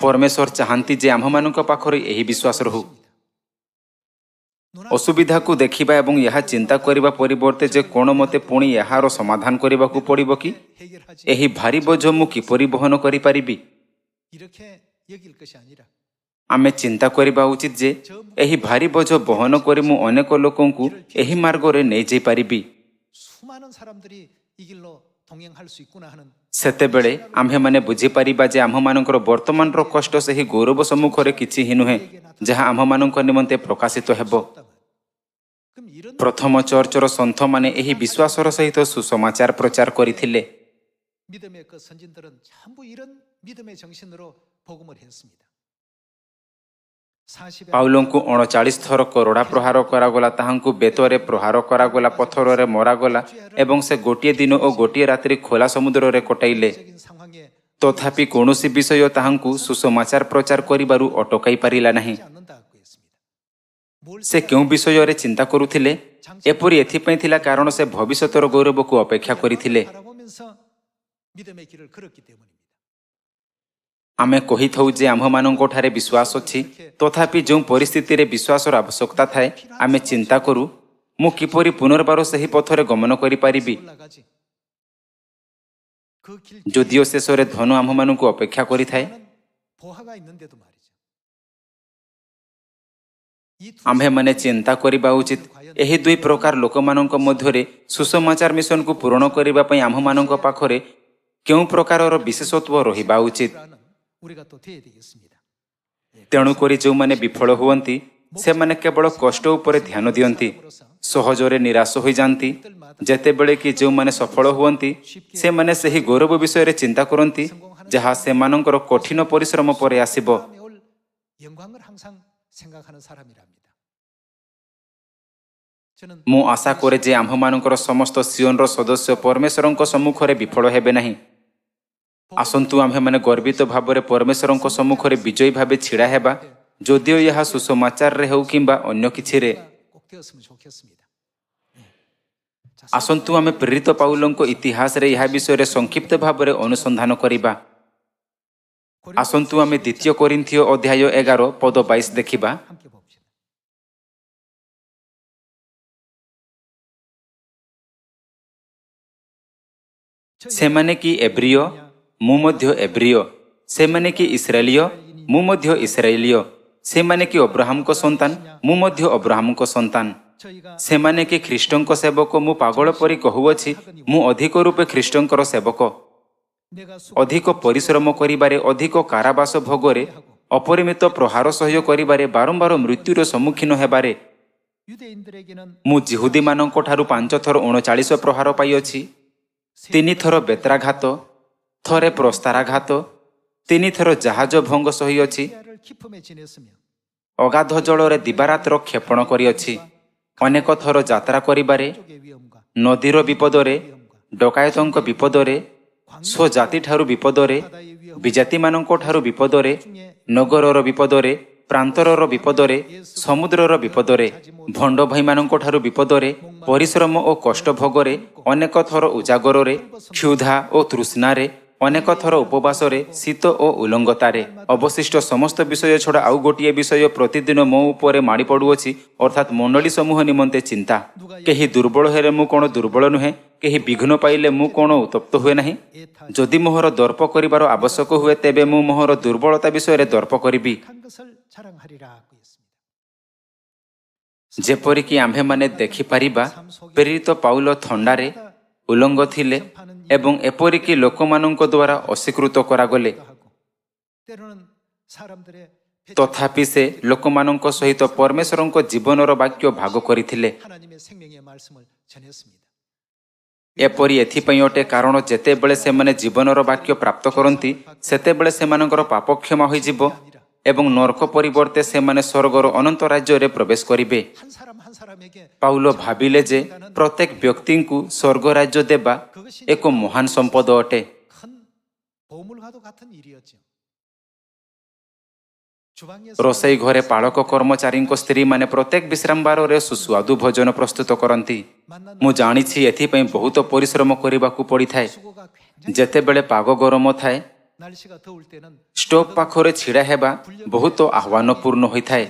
ପରମେଶ୍ୱର ଚାହାନ୍ତି ଯେ ଆମ୍ଭମାନଙ୍କ ପାଖରେ ଏହି ବିଶ୍ୱାସ ରହୁ। ଅସୁବିଧାକୁ ଦେଖିବା ଏବଂ ଏହା ଚିନ୍ତା କରିବା ପରିବର୍ତ୍ତେ ଯେ କ'ଣ ମୋତେ ପୁଣି ଏହାର ସମାଧାନ କରିବାକୁ ପଡ଼ିବ କି? ଏହି ଭାରି ବୋଝ ମୁଁ କିପରି ବହନ କରିପାରିବି? ଆମେ ଚିନ୍ତା କରିବା ଉଚିତ ଯେ ଏହି ଭାରି ବୋଝ ବହନ କରି ମୁଁ ଅନେକ ଲୋକଙ୍କୁ ଏହି ମାର୍ଗରେ ନେଇଯାଇପାରିବି। ସେତେବେଳେ ଆମ୍ଭେମାନେ ବୁଝିପାରିବା ଯେ ଆମ୍ଭମାନଙ୍କର ବର୍ତ୍ତମାନର କଷ୍ଟ ସେହି ଗୌରବ ସମ୍ମୁଖରେ କିଛି ହିଁ ନୁହେଁ ଯାହା ଆମ୍ଭମାନଙ୍କ ନିମନ୍ତେ ପ୍ରକାଶିତ ହେବ। ପ୍ରଥମ ଚର୍ଚ୍ଚର ସନ୍ଥମାନେ ଏହି ବିଶ୍ୱାସର ସହିତ ସୁସମାଚାର ପ୍ରଚାର କରିଥିଲେ। ପାଉଲଙ୍କୁ 39 ଥର କରଡ଼ା ପ୍ରହାର କରାଗଲା, ତାହାଙ୍କୁ ବେତରେ ପ୍ରହାର କରାଗଲା, ପଥରରେ ମରାଗଲା ଏବଂ ସେ ଗୋଟିଏ ଦିନ ଓ ଗୋଟିଏ ରାତ୍ରି ଖୋଲା ସମୁଦ୍ରରେ କଟାଇଲେ। ତଥାପି କୌଣସି ବିଷୟ ତାହାଙ୍କୁ ସୁସମାଚାର ପ୍ରଚାର କରିବାରୁ ଅଟକାଇ ପାରିଲା ନାହିଁ। ସେ କେଉଁ ବିଷୟରେ ଚିନ୍ତା କରୁଥିଲେ? ଏପରି ଏଥିପାଇଁ ଥିଲା କାରଣ ସେ ଭବିଷ୍ୟତର ଗୌରବକୁ ଅପେକ୍ଷା କରିଥିଲେ। ଆମେ କହିଥାଉ ଯେ ଆମ୍ଭମାନଙ୍କଠାରେ ବିଶ୍ୱାସ ଅଛି, ତଥାପି ଯେଉଁ ପରିସ୍ଥିତିରେ ବିଶ୍ୱାସର ଆବଶ୍ୟକତା ଥାଏ ଆମେ ଚିନ୍ତା କରୁ, ମୁଁ କିପରି ପୁନର୍ବାର ସେହି ପଥରେ ଗମନ କରିପାରିବି? ଯଦିଓ ଶେଷରେ ଧନ ଆମ୍ଭମାନଙ୍କୁ ଅପେକ୍ଷା କରିଥାଏ। आम्भेमाने चिंता करिबा उचित एही दुई प्रकार लोकमानंक मध्यरे सुसमाचार मिशन को पूर्ण करिबा पई आम्भमानंक पाखरे केउ प्रकारर विशेषत्व रहिबा उचित। तेणुकरी जो माने विफल हुवंती सेमाने केवल कष्ट उपरे ध्यान दियंती, सहजरे निराश होई जांती, जेतेबेले कि जो माने सफल हुवंती सेमाने सही गौरव विषय रे चिंता करंती जहा सेमानंकर कठिन परिश्रम परे आसीबो। मु आशा करे जे आम्भमानंकर समस्त सियोनर सदस्य परमेश्वरंक सम्मुखरे विफल हेबे नाही। आसंतु आम्भेमाने गर्वित भावरे परमेश्वरंक सम्मुखरे विजयी भावे छिड़ा हेबा, जदिओ यह सुसमाचार रे हेउ किंबा अन्य किछि रे। आसंतु आमे प्रेरित पाउलंक इतिहास रे यह विषय रे संक्षिप्त भावरे अनुसंधान करिबा। आसंतु आमे द्वितीय कोरिन्थियो अध्याय 11 पद 22 देखिबा। सेमाने कि एब्रियो मु मध्य एब्रियो, सेमाने कि इस्राएलियो मु मध्य इस्राएलियो, सेमाने कि अब्राहम को संतान मु मध्य अब्राहम को संतान, सेमाने कि ख्रीष्टंक सेवक मु पागल परि कहुअछि मु अधिक रूपे ख्रीष्टंकर सेवक। अधिक परिश्रम करिबारे, अधिक कारावास भोगरे, अपरिमित प्रहार सहय करिबारे, बारंबार मृत्युर सम्मुखीन हेबारे मु जिहुदी मानंक ठारु 5 थर 39 प्रहार पाइअछि। 3 थर बेत्राघात, थरे प्रस्ताराघात, 3 थर जहाज भंग सहिअछि, अगाध जलरे दिबारात्र क्षेपण करिअछि, अनेक थर यात्रा करिबारे, नदीर विपदरे, डकायतंक विपदरे, स्वजाति ठारु विपदरे, विजाति मानंक ठारु विपदरे, नगरर विपदरे, प्रांतरर विपदरे, समुद्रर विपदरे, भंड भाई मानंक ठारु विपदरे, परिश्रम ओ कष्ट भोगरे, अनेक थर उजागରରେ, क्षुधा ओ तृष्णारे, अनेक थर उपवासरे, शीत ओ उलंगतारे, अवशिष्ट समस्त विषय छड़ा आउ गोटिए विषय प्रतिदिन मो उपरे माड़ी पड़ुअछि, अर्थात मंडली समूह निमंते चिंता। केही दुर्बल हेले मु कोन दुर्बल नुहे, केही विघ्न पाइले मु कोन उत्तप्त हुए नाही। जदि मोहर दर्प करिबार आवश्यक हुए तेबे मु मोहर दुर्बलता विषय रे दर्प करिबि। जेपरिक आम्भे माने देखि पारिबा प्रेरित पाउल थंडारे उलंग थिले एवं एपरिक लोकमानंक द्वारा अस्वीकृत करागले, तथापि से लोकमानंक सहित परमेश्वरंक जीवनर वाक्य भाग करिथिले। एपरि एथिपई अटे कारण जेतेबेले सेमाने जीवनर वाक्य प्राप्त करंती सेतेबेले सेमानंकर पाप क्षमा होई जिवो एवं नरक परिवर्ते सेमाने स्वर्गर अनंत राज्य रे प्रवेश करिवे। पाउल भाविले जे प्रत्येक व्यक्ति को स्वर्ग राज्य देबा एक महान संपद अटे। रोसई घरे पालक कर्मचारी स्त्री माने प्रत्येक विश्राम बार रे सुस्वादु भोजन प्रस्तुत करती। मु जानिछि एथिपई बहुत परिश्रम करिबाकू पड़ी थाए। जेतेबेले पाग गरम थाए स्टोव पाखरे छिड़ा हेबा बहुत आह्वानपूर्ण होइथाए।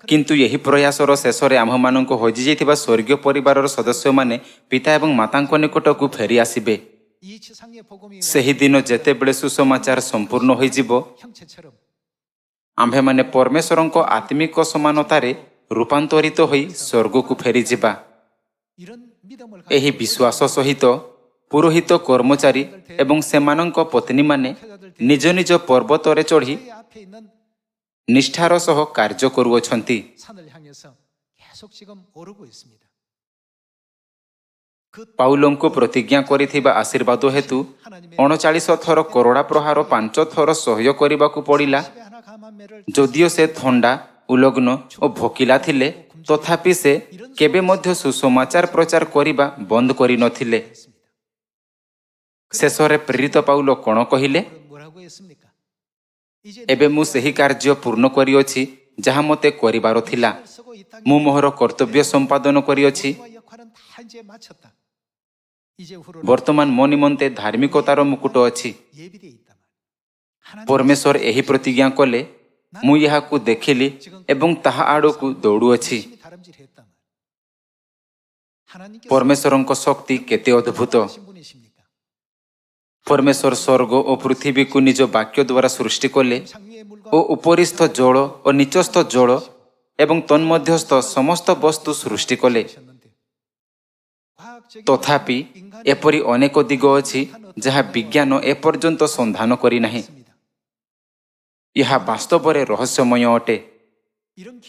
किंतु यही प्रयासर शेष रे आम्भमानंक हजि जाइथिबा स्वर्गीय परिवारर सदस्य माने पिता एवं मातांक निकटकू फेरी आसिबे। सही दिन जेतेबेले सुसमाचार संपूर्ण होई जिवो आम्भे माने परमेश्वरंक आत्मिक समानतारे रूपांतरित होई स्वर्गकू फेरी जिबा। एही विश्वास सहित पुरोहित कर्मचारी एवं सेमानंक पत्नी माने निज निज पर्वतरे चढ़ी निष्ठार सह कार्य करुअछंती। पाउलंको प्रतिज्ञा करिथिबा आशीर्वाद हेतु 39 थर करोड़ा प्रहार 5 थर सहय करिबाकू पड़िला। जदिओ से थंडा उलग्न और भोकिला थिले तथापि से केबे मध्य सुसमाचार प्रचार करिबा बंद करि नथिले। शेषरे प्रेरित पाउल कोन कहिले, एबे मु सही कार्य पूर्ण करिअछि जहा मते करिबार थिला। मु मोहर कर्तव्य संपादन करिअछि। वर्तमान मो निमंते धार्मिकतार मुकुट अछि। परमेश्वर एही प्रतिज्ञा कले, मु याहाकू देखिली एवं ताहा आड़कू दौड़ुअछि। परमेश्वरंक शक्ति केते अद्भुत। परमेश्वर स्वर्ग और पृथ्वी को निज वाक्य द्वारा सृष्टि कले ओ उपरिस्थ जल और नीचस्थ जल एवं तन्मध्यस्थ समस्त वस्तु सृष्टि कले। तथापि एपरि अनेक दिग अछि जहा विज्ञान एपर्यंत संधान करि नाही। यह वास्तव में रहस्यमय अटे।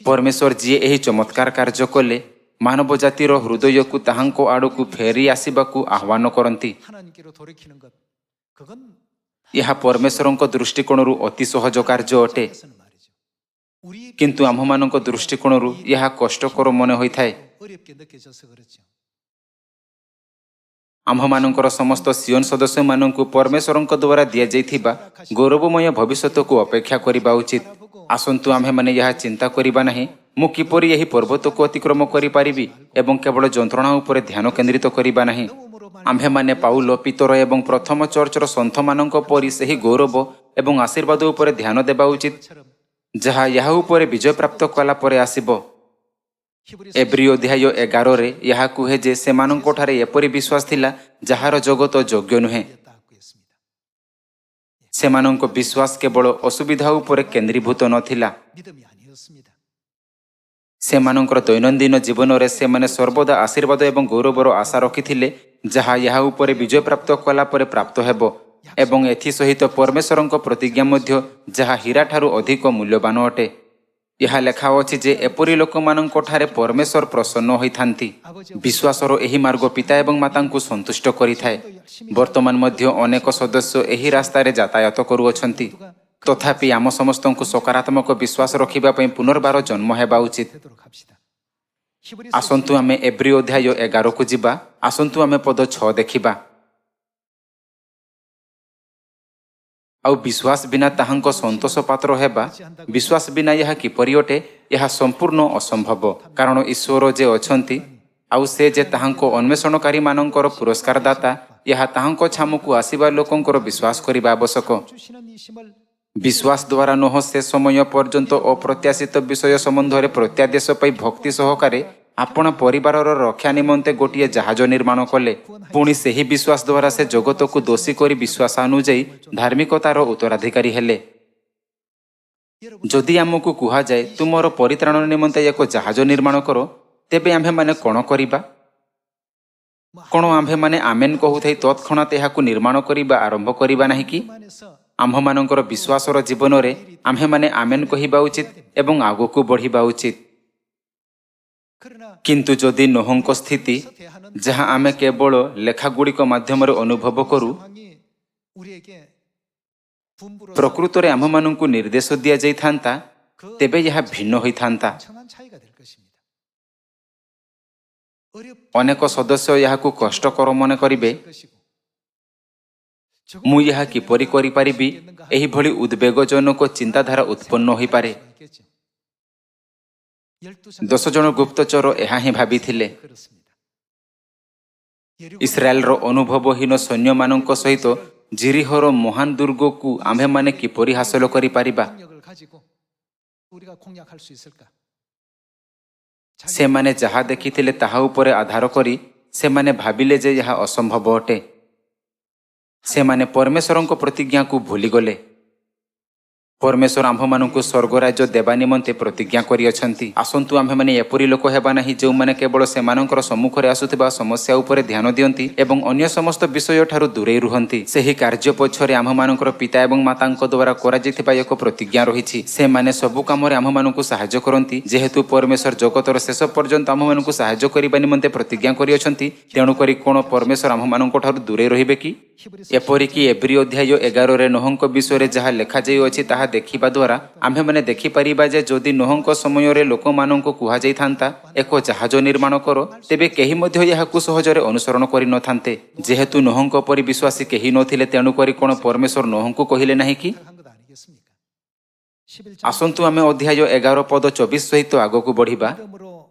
परमेश्वर जी एही चमत्कार कार्य कले मानव जातिर हृदय को ताहांको आड़कू फेरी आसिबाकू आह्वान करती। यह परमेश्वरଙ୍କ दृष्टिकोणरू अति सहज कार्य अटे, किंतु आम्भମାନଙ୍କ दृष्टिकोणरू यह कष्टकर मन होइथाए। आम्भମାନଙ୍କର समस्त सियोन सदस्य माननकू परमेश्वरଙ୍କ द्वारा दिया जाइथिबा गौरवमय भविष्यत को अपेक्षा करिबा उचित। आसंतु आम्भे माने यह चिंता करिबा नाही मु किपरि एही पर्वत को अतिक्रम करि पारिबि एवं केवल जंत्रणा उपरे ध्यान केंद्रित करिबा नाही। आम्भे माने पाउल पीतर एवं प्रथम चर्चर सन्थ माननक परि सेही गौरव एवं आशीर्वाद उपरे ध्यान देबा उचित जहा यह उपरे विजय प्राप्त कला परे आसीबो। एब्री अध्याय 11 रे यह कुहे जे सेमानंकोठारे एपरि विश्वास थिला जहार जगत योग्य नुहे। सेमानंको विश्वास केवल असुविधा उपरे केंद्रीभूत नथिला। सेमानंकर दैनंदिन जीवन रे सेमाने सर्वदा आशीर्वाद एवं गौरवर आशा रखिथिले जहा यह उपरे विजय प्राप्त कला परे प्राप्त हेबो एवं एथि सहित परमेश्वरंको प्रतिज्ञा मध्य जहा हीरा ठारू अधिक मूल्यवान अटे। यह लेखा अछि जे एपरि लोकमानंकोठारे परमेश्वर प्रसन्न होइथांती। विश्वासर एही मार्ग पिता एवं मातांकु संतुष्ट करिथाए। वर्तमान मध्य अनेक सदस्य एही रास्ता रे यातायात करूअछंती, तथापि आम समस्तंकु सकारात्मक विश्वास रखिबा पई पुनर्बार जन्म हेबा उचित। आसंतु आमे एब्री अध्याय 11 को जिबा। आसंतु आमे पद 6 देखिबा। आउ विश्वास बिना ताहांको संतोष पात्र हेबा, विश्वास बिना यह किपरि अटे यह संपूर्ण असंभव। कारण ईश्वर जे अछंती आउ से जे ताहांको अन्वेषणकारी मानंकर पुरस्कार दाता यह ताहांको छामुकु आसीबा लोकंकर विश्वास करिबा आवश्यक। विश्वास द्वारा नह से समय पर्यंत अप्रत्याशित विषय संबंध रे प्रत्यादेश पई भक्ति सहकारे आपण परिवारर रक्षा निमंते गोटिए जहाज निर्माण कले। पुणी सेही विश्वास द्वारा से जगत को दोषी करी विश्वासानुजाई धार्मिकतार उत्तराधिकारी हेले। जदि आमको कुहा जाए तुमर परित्राण निमंते एक जहाज निर्माण करो, तेबे आम्भे माने कोन करिबा? कोन आम्भे माने आमेन कहूथाई तत्क्षणात एहाकु निर्माण करिबा आरंभ करिबा नाही कि? आम्भमानंकर विश्वासर जीवन रे आम्भे माने आमेन कहिबा उचित एवं आगोकु बढ़िबा उचित। किंतु जदि नोहंक स्थिति जहाँ आमे केवल लेखागुड़िक माध्यम अनुभव करू प्रकृत रे आम्भमानंकु निर्देश दिया जाई थांता, तेबे यह भिन्न होई थांता। अनेक सदस्य यहाकु कष्टकर मन करिबे, मु यह किपरि करि पारिबि एही भली उद्वेगजनक चिंताधारा उत्पन्न होई पारे। 10 जन गुप्तचर एहा ही भाबिथिले। इस्राएल रो अनुभवहीन सैन्य मानक सहित जिरिहर महान दुर्ग को आम्भे माने किपरि हासिल करि पारिबा? से माने जहा देखिथिले ताहा उपरे आधार करी से माने भाबिले जे यह असंभव अटे। से माने परमेश्वरंको प्रतिज्ञा को भूली गले। परमेश्वर आम्भमानंकु स्वर्गराज्य देवा निमंते प्रतिज्ञा करि अछंती। आसंतु आम्भे माने एपरि लोक हेबा नाही जे माने केवल सेमानंकर सम्मुखरे आसुथिबा समस्या उपरे ध्यान दियंती एवं अन्य समस्त विषय ठारू दूरे रुहंती। सेही कार्य पछरे आम्भमानंकर पिता एवं मातांक द्वारा करा जैथिबा एक प्रतिज्ञा रहिछि। से माने सबु कामरे आम्भमानंकु सहाय्य करंती। जेहेतु परमेश्वर जगतर शेष पर्यंत आम्भमानंकु सहाय्य करिबा निमंते प्रतिज्ञा करि अछंती, तेणु करी कोन परमेश्वर आम्भमानंक ठारू दूरे रहिबे कि? एपरिकी एब्री अध्याय 11 रे नोहंक विषय जहाँ लेखा जाई अछि ताहा देखिबा द्वारा आम्भे माने देखि परिबा जे जदि नोहंक समय रे लोक मानंको कुहा जाई थांता एक जहाज निर्माण करो, तेबे केही मध्य यहाकु सहजरे अनुसरण करि न थांते। जेहेतु नोहंक परि विश्वासी केही नथिले, तेणु करी कोन परमेश्वर नोहंकु कहिले नाही कि? आसंतु आमे अध्याय 11 पद 24 सहित आगकु बढ़िबा।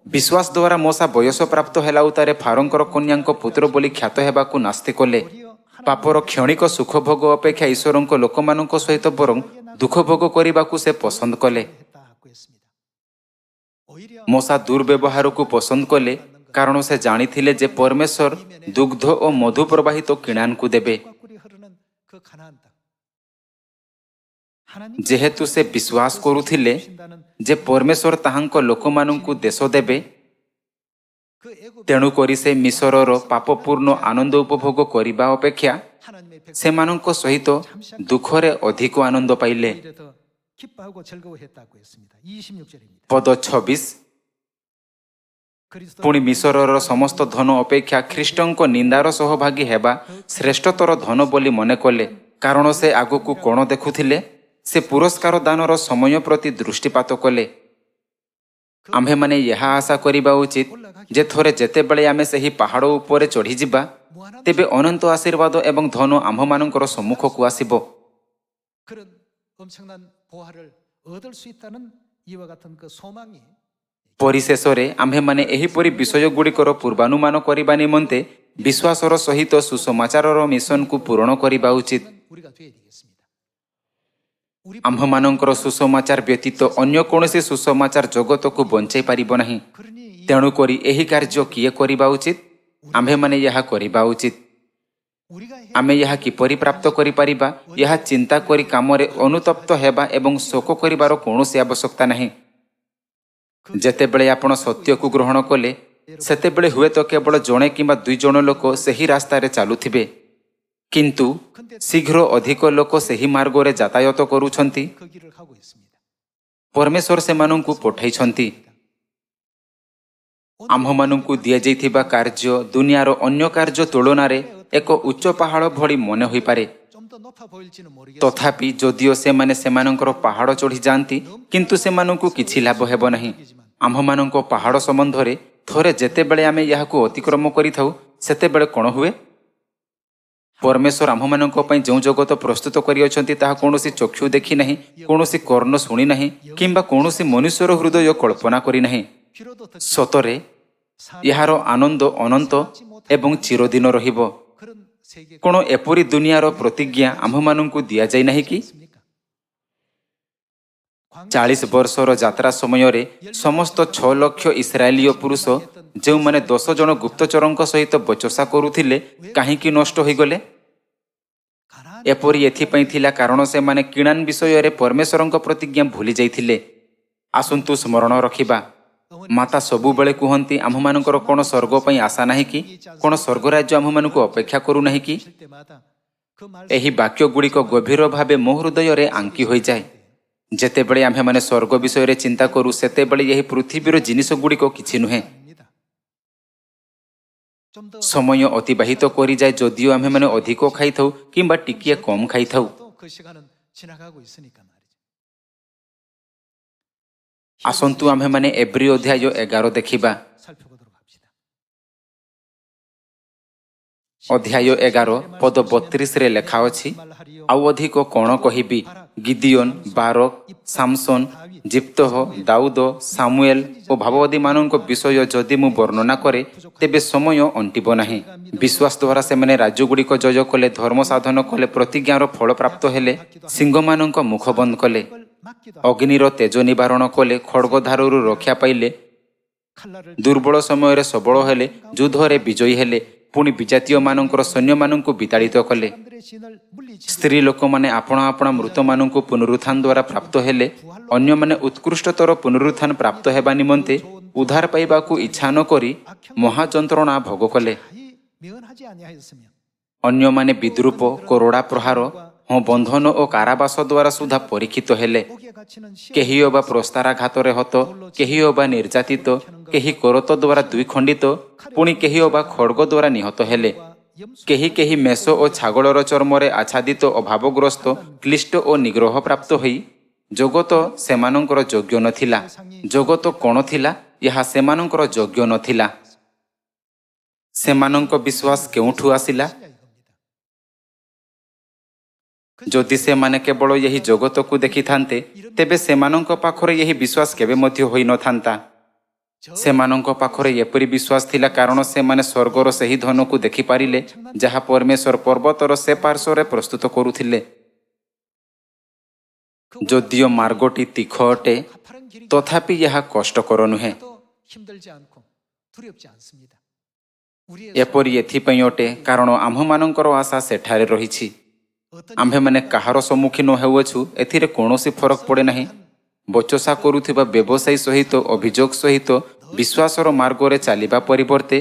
विश्वास द्वारा मोसा बयस प्राप्त हेला उतारे फारोंकर कन्यांक पुत्र बोली ख्यात हेबाकु नास्ति कले। पापर क्षणिक सुख भोग अपेक्षा ईश्वरंक लोकमानंक सहित बरं दुख भोग करिबाकु से पसंद कले। मोसा दुर्व्यवहार को पसंद कले कारण से जानिथिले जे परमेश्वर दुग्ध और मधु प्रवाहित किणान को देबे। ଯେହେତୁ ସେ ବିଶ୍ୱାସ କରୁଥିଲେ ଯେ ପରମେଶ୍ୱର ତାହାଙ୍କ ଲୋକମାନଙ୍କୁ ଦେଶ ଦେବେ, ତେଣୁକରି ସେ ମିଶରର ପାପପୂର୍ଣ୍ଣ ଆନନ୍ଦ ଉପଭୋଗ କରିବା ଅପେକ୍ଷା ସେମାନଙ୍କ ସହିତ ଦୁଃଖରେ ଅଧିକ ଆନନ୍ଦ ପାଇଲେ। ପଦ 26, ପୁଣି ମିଶରର ସମସ୍ତ ଧନ ଅପେକ୍ଷା ଖ୍ରୀଷ୍ଟଙ୍କ ନିନ୍ଦାର ସହଭାଗୀ ହେବା ଶ୍ରେଷ୍ଠତର ଧନ ବୋଲି ମନେ କଲେ। କାରଣ ସେ ଆଗକୁ କ'ଣ ଦେଖୁଥିଲେ? ସେ ପୁରସ୍କାର ଦାନର ସମୟ ପ୍ରତି ଦୃଷ୍ଟିପାତ କଲେ। ଆମ୍ଭେମାନେ ଏହା ଆଶା କରିବା ଉଚିତ ଯେ ଥରେ ଯେତେବେଳେ ଆମେ ସେହି ପାହାଡ଼ ଉପରେ ଚଢ଼ିଯିବା, ତେବେ ଅନନ୍ତ ଆଶୀର୍ବାଦ ଏବଂ ଧନ ଆମ୍ଭମାନଙ୍କର ସମ୍ମୁଖକୁ ଆସିବ। ପରିଶେଷରେ ଆମ୍ଭେମାନେ ଏହିପରି ବିଷୟଗୁଡ଼ିକର ପୂର୍ବାନୁମାନ କରିବା ନିମନ୍ତେ ବିଶ୍ୱାସର ସହିତ ସୁସମାଚାରର ମିଶନକୁ ପୂରଣ କରିବା ଉଚିତ। ଆମ୍ଭମାନଙ୍କର ସୁସମାଚାର ବ୍ୟତୀତ ଅନ୍ୟ କୌଣସି ସୁସମାଚାର ଜଗତକୁ ବଞ୍ଚାଇ ପାରିବ ନାହିଁ। ତେଣୁକରି ଏହି କାର୍ଯ୍ୟ କିଏ କରିବା ଉଚିତ? ଆମ୍ଭେମାନେ ଏହା କରିବା ଉଚିତ। ଆମେ ଏହା କିପରି ପ୍ରାପ୍ତ କରିପାରିବା, ଏହା ଚିନ୍ତା କରି କାମରେ ଅନୁତପ୍ତ ହେବା ଏବଂ ଶୋକ କରିବାର କୌଣସି ଆବଶ୍ୟକତା ନାହିଁ। ଯେତେବେଳେ ଆପଣ ସତ୍ୟକୁ ଗ୍ରହଣ କଲେ, ସେତେବେଳେ ହୁଏତ କେବଳ ଜଣେ କିମ୍ବା 2 ଜଣ ଲୋକ ସେହି ରାସ୍ତାରେ ଚାଲୁଥିବେ, କିନ୍ତୁ ଶୀଘ୍ର ଅଧିକ ଲୋକ ସେହି ମାର୍ଗରେ ଯାତାୟତ କରୁଛନ୍ତି। ପରମେଶ୍ୱର ସେମାନଙ୍କୁ ପଠାଇଛନ୍ତି। ଆମ୍ଭମାନଙ୍କୁ ଦିଆଯାଇଥିବା କାର୍ଯ୍ୟ ଦୁନିଆର ଅନ୍ୟ କାର୍ଯ୍ୟ ତୁଳନାରେ ଏକ ଉଚ୍ଚ ପାହାଡ଼ ଭଳି ମନେ ହୋଇପାରେ। ତଥାପି ଯଦିଓ ସେମାନେ ସେମାନଙ୍କର ପାହାଡ଼ ଚଢ଼ି ଯାଆନ୍ତି, କିନ୍ତୁ ସେମାନଙ୍କୁ କିଛି ଲାଭ ହେବ ନାହିଁ। ଆମ୍ଭମାନଙ୍କ ପାହାଡ଼ ସମ୍ବନ୍ଧରେ ଥରେ ଯେତେବେଳେ ଆମେ ଏହାକୁ ଅତିକ୍ରମ କରିଥାଉ, ସେତେବେଳେ କ'ଣ ହୁଏ? ପରମେଶ୍ୱର ଆମ୍ଭମାନଙ୍କ ପାଇଁ ଯେଉଁ ଜଗତ ପ୍ରସ୍ତୁତ କରିଅଛନ୍ତି ତାହା କୌଣସି ଚକ୍ଷୁ ଦେଖି ନାହିଁ, କୌଣସି କର୍ଣ୍ଣ ଶୁଣି ନାହିଁ, କିମ୍ବା କୌଣସି ମନୁଷ୍ୟର ହୃଦୟ କଳ୍ପନା କରିନାହିଁ। ସତରେ ଏହାର ଆନନ୍ଦ ଅନନ୍ତ ଏବଂ ଚିରଦିନ ରହିବ। କ'ଣ ଏପରି ଦୁନିଆର ପ୍ରତିଜ୍ଞା ଆମ୍ଭମାନଙ୍କୁ ଦିଆଯାଇ ନାହିଁ କି? 40 ବର୍ଷର ଯାତ୍ରା ସମୟରେ ସମସ୍ତ 6 ଲକ୍ଷ ଇସ୍ରାଏଲୀୟ ପୁରୁଷ, ଯେଉଁମାନେ 10 ଜଣ ଗୁପ୍ତଚରଙ୍କ ସହିତ ବଚସା କରୁଥିଲେ, କାହିଁକି ନଷ୍ଟ ହୋଇଗଲେ? ଏପରି ଏଥିପାଇଁ ଥିଲା କାରଣ ସେମାନେ କିଣାନ୍ ବିଷୟରେ ପରମେଶ୍ୱରଙ୍କ ପ୍ରତିଜ୍ଞା ଭୁଲି ଯାଇଥିଲେ। ଆସନ୍ତୁ ସ୍ମରଣ ରଖିବା। ମାତା ସବୁବେଳେ କୁହନ୍ତି, ଆମ୍ଭମାନଙ୍କର କ'ଣ ସ୍ୱର୍ଗ ପାଇଁ ଆଶା ନାହିଁ କି? କ'ଣ ସ୍ୱର୍ଗରାଜ୍ୟ ଆମ୍ଭମାନଙ୍କୁ ଅପେକ୍ଷା କରୁନାହିଁ କି? ଏହି ବାକ୍ୟଗୁଡ଼ିକ ଗଭୀର ଭାବେ ମୋ ହୃଦୟରେ ଆଙ୍କି ହୋଇଯାଏ। ଯେତେବେଳେ ଆମ୍ଭେମାନେ ସ୍ୱର୍ଗ ବିଷୟରେ ଚିନ୍ତା କରୁ, ସେତେବେଳେ ଏହି ପୃଥିବୀର ଜିନିଷଗୁଡ଼ିକ କିଛି ନୁହେଁ। ସମୟ ଅତିବାହିତ କରିଯାଏ, ଯଦିଓ ଆମ୍ଭେମାନେ ଅଧିକ ଖାଇଥାଉ କିମ୍ବା ଟିକିଏ କମ୍ ଖାଇଥାଉ। ଆସନ୍ତୁ ଆମ୍ଭେମାନେ ଏବ୍ରୀ ଅଧ୍ୟାୟ 11 ଦେଖିବା। ଅଧ୍ୟାୟ 11 ପଦ 32ରେ ଲେଖା ଅଛି, ଆଉ ଅଧିକ କ'ଣ କହିବି? ଗିଦିଓନ, ବାରକ, ସାମସନ, ଜିପ୍ତହ, ଦାଉଦ, ସାମୁଏଲ ଓ ଭାବବାଦୀମାନଙ୍କ ବିଷୟ ଯଦି ମୁଁ ବର୍ଣ୍ଣନା କରେ, ତେବେ ସମୟ ଅଣ୍ଟିବ ନାହିଁ। ବିଶ୍ୱାସ ଦ୍ୱାରା ସେମାନେ ରାଜ୍ୟଗୁଡ଼ିକ ଜୟ କଲେ, ଧର୍ମ ସାଧନ କଲେ, ପ୍ରତିଜ୍ଞାର ଫଳ ପ୍ରାପ୍ତ ହେଲେ, ସିଂହମାନଙ୍କ ମୁଖ ବନ୍ଦ କଲେ, ଅଗ୍ନିର ତେଜ ନିବାରଣ କଲେ, ଖଡ଼୍ଗଧାରରୁ ରକ୍ଷା ପାଇଲେ, ଦୁର୍ବଳ ସମୟରେ ସବଳ ହେଲେ, ଯୁଦ୍ଧରେ ବିଜୟୀ ହେଲେ, ପୁଣି ବିଜାତୀୟମାନଙ୍କର ସୈନ୍ୟମାନଙ୍କୁ ବିତାଡ଼ିତ କଲେ। ସ୍ତ୍ରୀ ଲୋକମାନେ ଆପଣା ଆପଣା ମୃତମାନଙ୍କୁ ପୁନରୁତ୍ଥାନ ଦ୍ୱାରା ପ୍ରାପ୍ତ ହେଲେ, ଅନ୍ୟମାନେ ଉତ୍କୃଷ୍ଟତର ପୁନରୁତ୍ଥାନ ପ୍ରାପ୍ତ ହେବା ନିମନ୍ତେ ଉଦ୍ଧାର ପାଇବାକୁ ଇଚ୍ଛା ନ କରି ମହାଯନ୍ତ୍ରଣା ଭୋଗ କଲେ। ଅନ୍ୟମାନେ ବିଦ୍ରୂପ, କୋରଡ଼ା ପ୍ରହାର, ବନ୍ଧନ ଓ କାରାବାସ ଦ୍ୱାରା ସୁଦ୍ଧା ପରୀକ୍ଷିତ ହେଲେ। କେହି ଅବା ପ୍ରସ୍ତାରାଘାତରେ ହତ, କେହି ଅବା ନିର୍ଯାତିତ, କେହି କରତ ଦ୍ୱାରା ଦ୍ୱିଖଣ୍ଡିତ, ପୁଣି କେହି ଅବା ଖଡ଼୍ଗ ଦ୍ୱାରା ନିହତ ହେଲେ। କେହି କେହି ମେଷ ଓ ଛାଗଳର ଚର୍ମରେ ଆଚ୍ଛାଦିତ, ଅଭାବଗ୍ରସ୍ତ, କ୍ଳିଷ୍ଟ ଓ ନିଗ୍ରହ ପ୍ରାପ୍ତ ହୋଇ, ଜଗତ ସେମାନଙ୍କର ଯୋଗ୍ୟ ନଥିଲା। ଜଗତ କ'ଣ ଥିଲା? ଏହା ସେମାନଙ୍କର ଯୋଗ୍ୟ ନଥିଲା। ସେମାନଙ୍କ ବିଶ୍ୱାସ କେଉଁଠୁ ଆସିଲା? ଯଦି ସେମାନେ କେବଳ ଏହି ଜଗତକୁ ଦେଖିଥାନ୍ତେ, ତେବେ ସେମାନଙ୍କ ପାଖରେ ଏହି ବିଶ୍ୱାସ କେବେ ମଧ୍ୟ ହୋଇନଥାନ୍ତା। ସେମାନଙ୍କ ପାଖରେ ଏପରି ବିଶ୍ୱାସ ଥିଲା କାରଣ ସେମାନେ ସ୍ୱର୍ଗର ସେହି ଧନକୁ ଦେଖିପାରିଲେ, ଯାହା ପରମେଶ୍ୱର ପର୍ବତର ସେ ପାର୍ଶ୍ୱରେ ପ୍ରସ୍ତୁତ କରୁଥିଲେ। ଯଦିଓ ମାର୍ଗଟି ତୀଖ ଅଟେ, ତଥାପି ଏହା କଷ୍ଟକର ନୁହେଁ। ଏପରି ଏଥିପାଇଁ ଅଟେ କାରଣ ଆମ୍ଭମାନଙ୍କର ଆଶା ସେଠାରେ ରହିଛି। ଆମ୍ଭେମାନେ କାହାର ସମ୍ମୁଖୀନ ହେଉଅଛୁ ଏଥିରେ କୌଣସି ଫରକ ପଡ଼େ ନାହିଁ। ବଚସା କରୁଥିବା ବ୍ୟବସାୟୀ ସହିତ ଅଭିଯୋଗ ସହିତ ବିଶ୍ୱାସର ମାର୍ଗରେ ଚାଲିବା ପରିବର୍ତ୍ତେ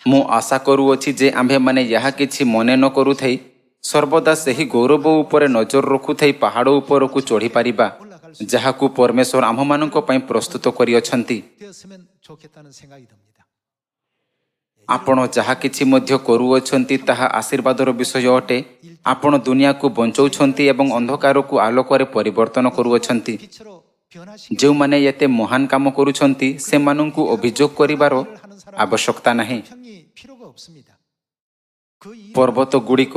ମୁଁ ଆଶା କରୁଅଛି ଯେ ଆମ୍ଭେମାନେ ଏହା କିଛି ମନେ ନ କରୁଥାଇ ସର୍ବଦା ସେହି ଗୌରବ ଉପରେ ନଜର ରଖୁଥାଇ ପାହାଡ଼ ଉପରକୁ ଚଢ଼ିପାରିବା, ଯାହାକୁ ପରମେଶ୍ୱର ଆମ୍ଭମାନଙ୍କ ପାଇଁ ପ୍ରସ୍ତୁତ କରିଅଛନ୍ତି। ଆପଣ ଯାହା କିଛି ମଧ୍ୟ କରୁଅଛନ୍ତି ତାହା ଆଶୀର୍ବାଦର ବିଷୟ ଅଟେ। ଆପଣ ଦୁନିଆକୁ ବଞ୍ଚାଉଛନ୍ତି ଏବଂ ଅନ୍ଧକାରକୁ ଆଲୋକରେ ପରିବର୍ତ୍ତନ କରୁଅଛନ୍ତି। ଯେଉଁମାନେ ଏତେ ମହାନ କାମ କରୁଛନ୍ତି ସେମାନଙ୍କୁ ଅଭିଯୋଗ କରିବାର ଆବଶ୍ୟକତା ନାହିଁ। ପର୍ବତଗୁଡ଼ିକ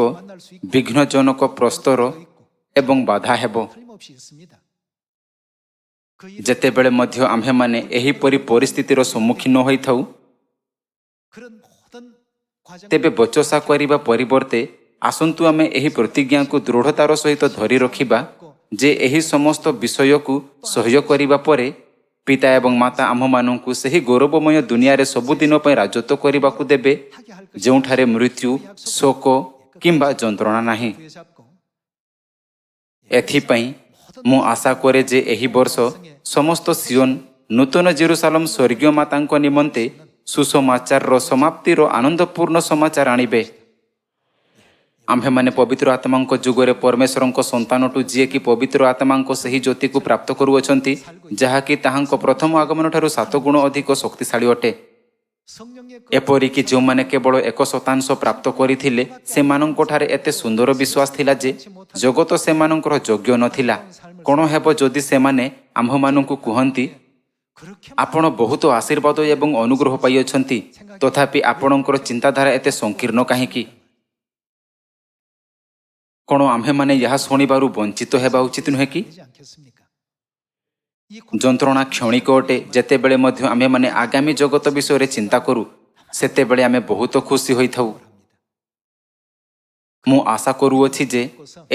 ବିଘ୍ନଜନକ ପ୍ରସ୍ତର ଏବଂ ବାଧା ହେବ। ଯେତେବେଳେ ମଧ୍ୟ ଆମ୍ଭେମାନେ ଏହିପରି ପରିସ୍ଥିତିର ସମ୍ମୁଖୀନ ହୋଇଥାଉ, ତେବେ ବଚସା କରିବା ପରିବର୍ତ୍ତେ ଆସନ୍ତୁ ଆମେ ଏହି ପ୍ରତିଜ୍ଞାକୁ ଦୃଢ଼ତାର ସହିତ ଧରି ରଖିବା ଯେ ଏହି ସମସ୍ତ ବିଷୟକୁ ସହ୍ୟ କରିବା ପରେ ପିତା ଏବଂ ମାତା ଆମ୍ଭମାନଙ୍କୁ ସେହି ଗୌରବମୟ ଦୁନିଆରେ ସବୁଦିନ ପାଇଁ ରାଜତ୍ୱ କରିବାକୁ ଦେବେ, ଯେଉଁଠାରେ ମୃତ୍ୟୁ, ଶୋକ କିମ୍ବା ଯନ୍ତ୍ରଣା ନାହିଁ। ଏଥିପାଇଁ ମୁଁ ଆଶା କରେ ଯେ ଏହି ବର୍ଷ ସମସ୍ତ ସିଓନ ନୂତନ ଜେରୁସାଲେମ ସ୍ୱର୍ଗୀୟ ମାତାଙ୍କ ନିମନ୍ତେ ସୁସମାଚାରର ସମାପ୍ତିର ଆନନ୍ଦପୂର୍ଣ୍ଣ ସମାଚାର ଆଣିବେ। ଆମ୍ଭେମାନେ ପବିତ୍ର ଆତ୍ମାଙ୍କ ଯୁଗରେ ପରମେଶ୍ୱରଙ୍କ ସନ୍ତାନଠୁ ଯିଏକି ପବିତ୍ର ଆତ୍ମାଙ୍କ ସେହି ଜ୍ୟୋତିକୁ ପ୍ରାପ୍ତ କରୁଅଛନ୍ତି, ଯାହାକି ତାହାଙ୍କ ପ୍ରଥମ ଆଗମନଠାରୁ 7 ଗୁଣ ଅଧିକ ଶକ୍ତିଶାଳୀ ଅଟେ। ଏପରିକି ଯେଉଁମାନେ କେବଳ 1% ପ୍ରାପ୍ତ କରିଥିଲେ, ସେମାନଙ୍କଠାରେ ଏତେ ସୁନ୍ଦର ବିଶ୍ୱାସ ଥିଲା ଯେ ଜଗତ ସେମାନଙ୍କର ଯୋଗ୍ୟ ନଥିଲା। କ'ଣ ହେବ ଯଦି ସେମାନେ ଆମ୍ଭମାନଙ୍କୁ କୁହନ୍ତି, ଆପଣ ବହୁତ ଆଶୀର୍ବାଦ ଏବଂ ଅନୁଗ୍ରହ ପାଇଅଛନ୍ତି, ତଥାପି ଆପଣଙ୍କର ଚିନ୍ତାଧାରା ଏତେ ସଂକୀର୍ଣ୍ଣ କାହିଁକି? କ'ଣ ଆମ୍ଭେମାନେ ଏହା ଶୁଣିବାରୁ ବଞ୍ଚିତ ହେବା ଉଚିତ ନୁହେଁ କି? ଯନ୍ତ୍ରଣା କ୍ଷଣିକ ଅଟେ। ଯେତେବେଳେ ମଧ୍ୟ ଆମ୍ଭେମାନେ ଆଗାମୀ ଜଗତ ବିଷୟରେ ଚିନ୍ତା କରୁ, ସେତେବେଳେ ଆମେ ବହୁତ ଖୁସି ହୋଇଥାଉ। ମୁଁ ଆଶା କରୁଅଛି ଯେ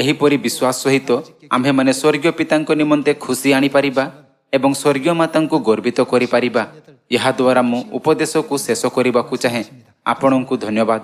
ଏହିପରି ବିଶ୍ୱାସ ସହିତ ଆମ୍ଭେମାନେ ସ୍ୱର୍ଗୀୟ ପିତାଙ୍କ ନିମନ୍ତେ ଖୁସି ଆଣିପାରିବା ଏବଂ ସ୍ୱର୍ଗୀୟ ମାତାଙ୍କୁ ଗର୍ବିତ କରିପାରିବା। ଏହାଦ୍ୱାରା ମୁଁ ଉପଦେଶକୁ ଶେଷ କରିବାକୁ ଚାହେଁ। ଆପଣଙ୍କୁ ଧନ୍ୟବାଦ।